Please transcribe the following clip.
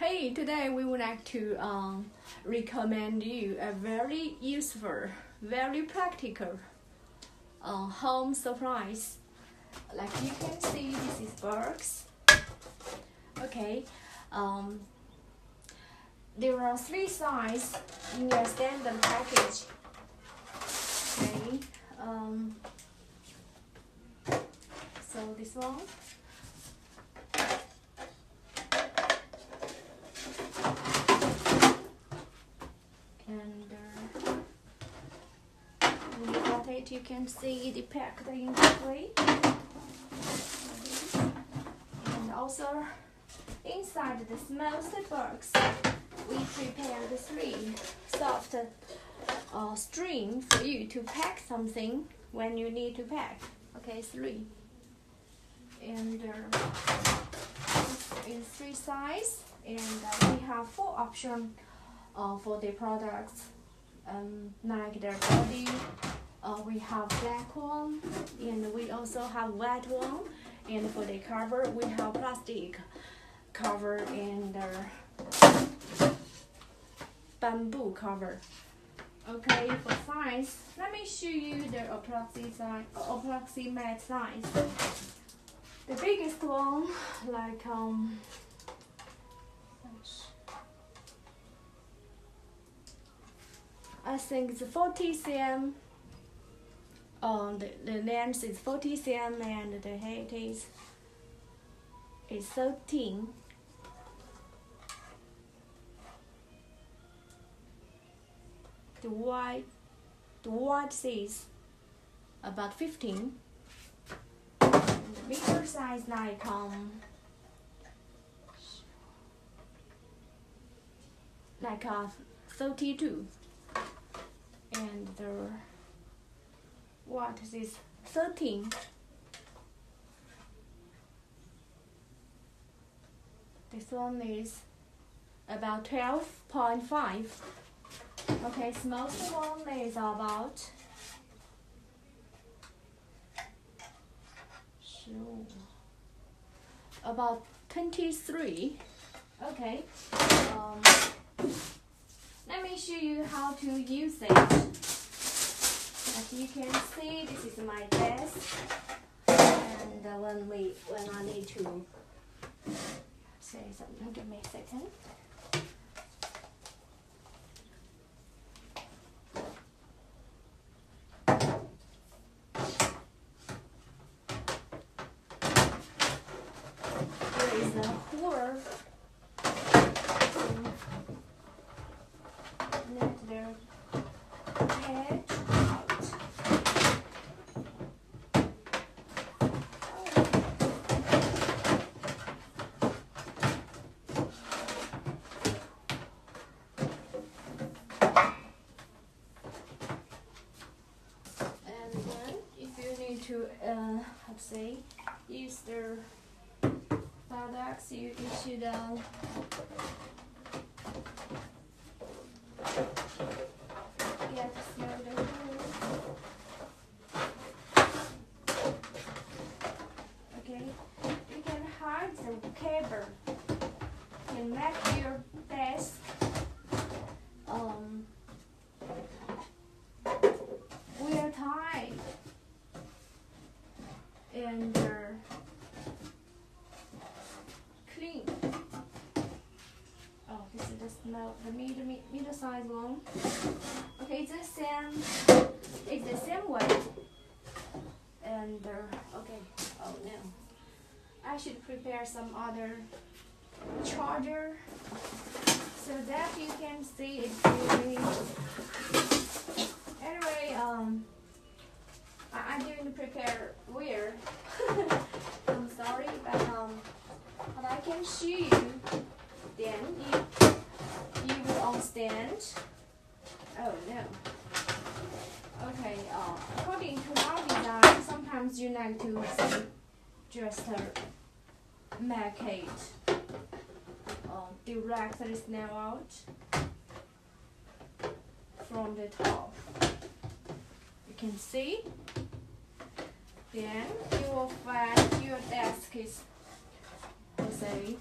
Hey, today we would like to recommend you a very useful, very practical home supplies. Like you can see, this is box. Okay, there are 3 sizes in your standard package. Okay, so this one. You can see the packed in this way, and also inside the smallest box we prepared 3 soft string for you to pack something when you need to pack. Okay, 3, and in 3 sizes, and we have 4 options for the products, like their body. We have black one, and we also have white one, and for the cover we have plastic cover and bamboo cover. Okay, for size, let me show you the approximate size. The biggest one, like I think it's 40 cm. The length is 40 cm and the height is 13. The wide is about 15. And the bigger size like 32, and the what is 13. This one is about 12.5. Okay, smallest one is about 23. Okay, let me show you how to use it. As you can see, this is my desk, and when I need to say something, give me a second. There is a hole to let their head. To use their products, you should get smarter. Okay, you can hide the cable. You can make your desk wear tight. And clean. Oh, this is the middle size one. Okay, it's the same way. And okay. Oh no, I should prepare some other charger so that you can see it clearly. Anyway, I didn't prepare weird. I'm sorry, but I can show you. Then you will understand. Oh no. Okay. According to our design, sometimes you like to just make it directly snap out from the top. You can see. Then you will find your desk is, let's say,